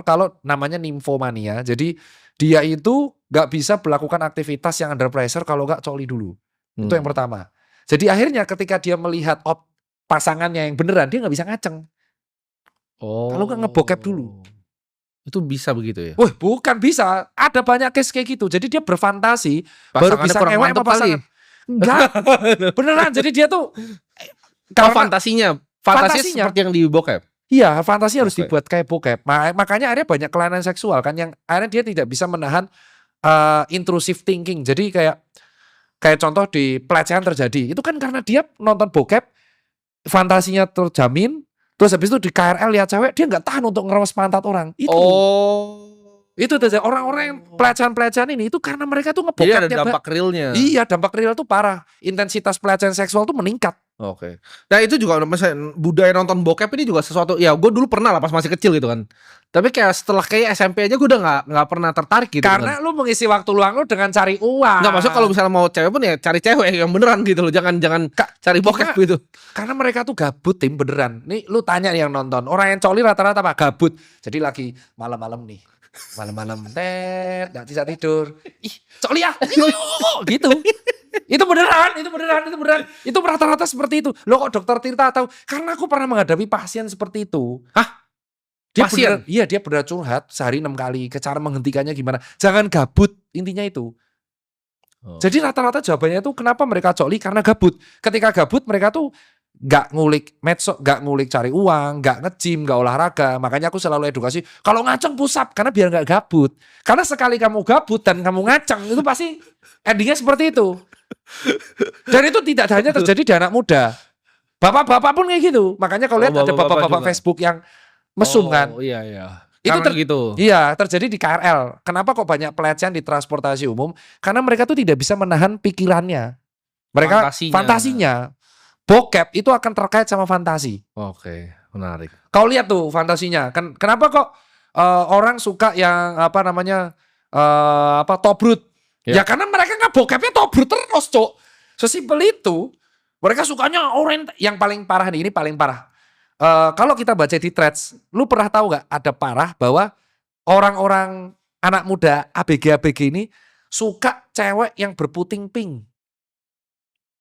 kalau namanya nymphomania. Jadi dia itu nggak bisa melakukan aktivitas yang under pressure kalau nggak coli dulu. Itu yang pertama. Jadi akhirnya ketika dia melihat pasangannya yang beneran, dia nggak bisa ngaceng. Kalau nggak ngebokep dulu. Itu bisa begitu ya? Wah, bukan bisa. Ada banyak case kayak gitu. Jadi dia berfantasi baru bisa ngewek sama pasangan. Enggak. Beneran. Jadi dia tuh fantasinya seperti yang di bokep. Iya, fantasi harus dibuat kayak bokep. Makanya akhirnya banyak kelainan seksual kan yang akhirnya dia tidak bisa menahan intrusive thinking. Jadi kayak contoh di pelecehan terjadi. Itu kan karena dia nonton bokep, fantasinya terjamin. Terus habis itu di KRL lihat cewek, dia nggak tahan untuk ngeremes pantat orang. Itu terjadi. Orang-orang yang pelecehan ini itu karena mereka tuh ngebokep. Jadi ada dampak realnya. Iya, dampak real tuh parah. Intensitas pelecehan seksual tuh meningkat. Oke. Nah itu juga misalnya budaya nonton bokep ini juga sesuatu. Ya gue dulu pernah lah pas masih kecil gitu kan. Tapi kayak setelah kayak SMP aja gue udah nggak pernah tertarik gitu. Karena lu mengisi waktu luang lu dengan cari uang. Nggak, maksud kalau misalnya mau cewek pun ya cari cewek yang beneran gitu loh. Jangan cari bokep gitu. Karena mereka tuh gabut tim beneran. Nih lu tanya yang nonton. Orang yang coli rata-rata apa? Gabut. Jadi lagi malam-malam nih. Malam-malam nggak bisa tidur. Ih, coli ya. Gitu. Itu beneran. Itu rata-rata seperti itu. Lo kok dokter Tirta tahu? Karena aku pernah menghadapi pasien seperti itu. Hah? Pasien? Dia beneran curhat sehari 6 kali. Cara menghentikannya gimana? Jangan gabut. Intinya itu. Jadi rata-rata jawabannya itu kenapa mereka coli? Karena gabut. Ketika gabut mereka tuh gak ngulik medsos, gak ngulik cari uang, gak nge-gym, gak olahraga. Makanya aku selalu edukasi, kalau ngaceng push up, karena biar gak gabut. Karena sekali kamu gabut dan kamu ngaceng, itu pasti endingnya seperti itu. Dan itu tidak hanya terjadi di anak muda. Bapak-bapak pun kayak gitu. Makanya kalau lihat ada bapak-bapak Facebook yang mesum kan. Iya. Itu gitu. Iya, terjadi di KRL. Kenapa kok banyak pelecehan di transportasi umum? Karena mereka tuh tidak bisa menahan pikirannya. Mereka fantasinya. Bokep itu akan terkait sama fantasi. Oke, menarik. Kau lihat tuh fantasinya. Kenapa kok orang suka yang tobrut? Ya karena mereka nggak bokepnya tobrut terus, Cok. Sesimpel itu. Mereka sukanya orang yang paling parah nih, ini paling parah. Kalau kita baca di threads, lu pernah tahu nggak ada parah bahwa orang-orang anak muda ABG ini suka cewek yang berputing pink.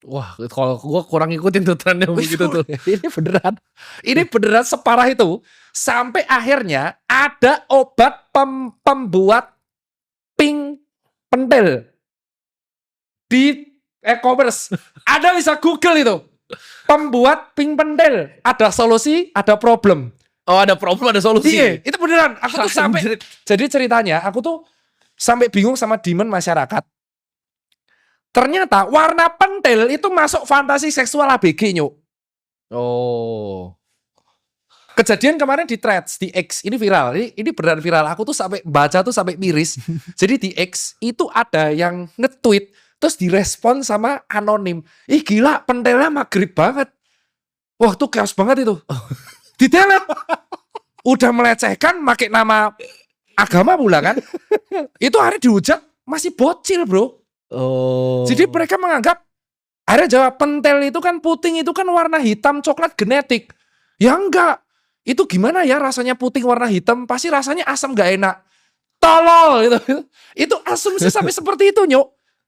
Wah, kalau gue kurang ngikutin tuh trennya begitu tuh. Ini beneran separah itu. Sampai akhirnya ada obat pembuat pink pentil di e-commerce. Ada bisa Google itu. Pembuat pink pentil. Ada solusi, ada problem. Oh, ada problem, ada solusi. Iya, itu beneran. Aku tuh sampai, jadi ceritanya aku tuh sampai bingung sama demand masyarakat. Ternyata warna pentil itu masuk fantasi seksual ABG, Nyuk. Oh. Kejadian kemarin di threads, di X, ini viral. Ini beneran viral. Aku tuh sampai baca tuh sampai miris. Jadi di X itu ada yang nge-tweet terus direspon sama anonim. Ih gila, pentilnya maghrib banget. Wah tuh chaos banget itu. Di-delete. Udah melecehkan, pakai nama agama pula kan. Itu hari dihujat masih bocil, bro. Oh. Jadi mereka menganggap akhirnya jawab pentil itu kan puting itu kan warna hitam coklat genetik. Ya enggak. Itu gimana ya rasanya puting warna hitam? Pasti rasanya asam gak enak. Tolol gitu. Itu asumsi sampai seperti itu, Nyok.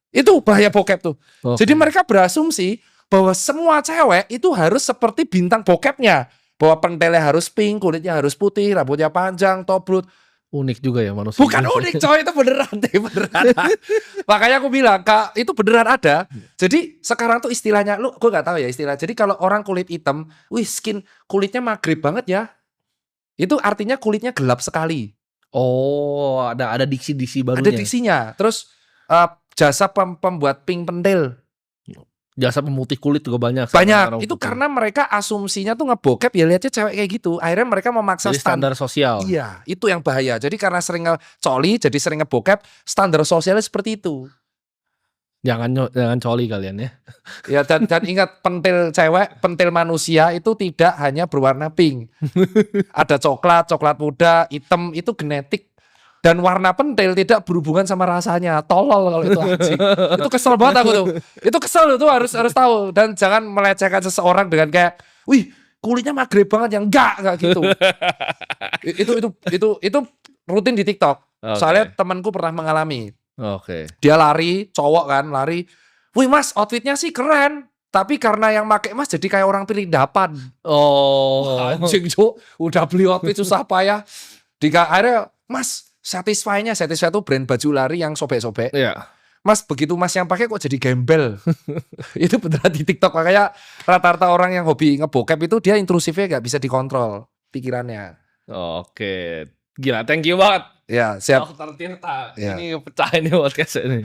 Itu bahaya bokep tuh. Okay. Jadi mereka berasumsi bahwa semua cewek itu harus seperti bintang bokepnya. Bahwa pentilnya harus pink, kulitnya harus putih, rambutnya panjang, tobrut. Unik juga ya manusia. Bukan unik coy, itu beneran Makanya aku bilang, Kak, itu beneran ada. Jadi sekarang tuh istilahnya, gue gak tahu ya istilah. Jadi kalau orang kulit hitam, skin kulitnya maghrib banget ya. Itu artinya kulitnya gelap sekali. Oh, ada diksi-diksi barunya. Ada diksinya. Terus jasa pembuat pink pentil. Jasa pemutih kulit juga banyak. Itu karena mereka asumsinya tuh ngebokep ya lihatnya cewek kayak gitu. Akhirnya mereka memaksa standar sosial. Iya, itu yang bahaya. Jadi karena sering coli, jadi sering ngebokep, standar sosialnya seperti itu. Jangan coli kalian ya. Ya dan ingat pentil cewek, pentil manusia itu tidak hanya berwarna pink. Ada coklat muda, hitam, itu genetik. Dan warna pentil tidak berhubungan sama rasanya. Tolol kalau itu anjing. Itu kesel banget aku tuh. Itu kesel itu harus tahu. Dan jangan melecehkan seseorang dengan kayak, wih kulitnya magrib banget yang enggak gitu. itu rutin di TikTok. Soalnya temanku pernah mengalami. Dia lari, cowok kan, lari. Wih mas, outfitnya sih keren. Tapi karena yang pakai mas jadi kayak orang pirindapan. Anjing cuk, udah beli outfit susah payah. Akhirnya mas, Satisfy itu brand baju lari yang sobek-sobek. Iya. Mas, begitu mas yang pakai kok jadi gembel. Itu beneran di TikTok. Makanya rata-rata orang yang hobi ngebokep itu dia intrusifnya gak bisa dikontrol pikirannya. Oke. Gila, thank you banget. Ya, siap. Dr. Tirta. Ini pecah ini podcast ini.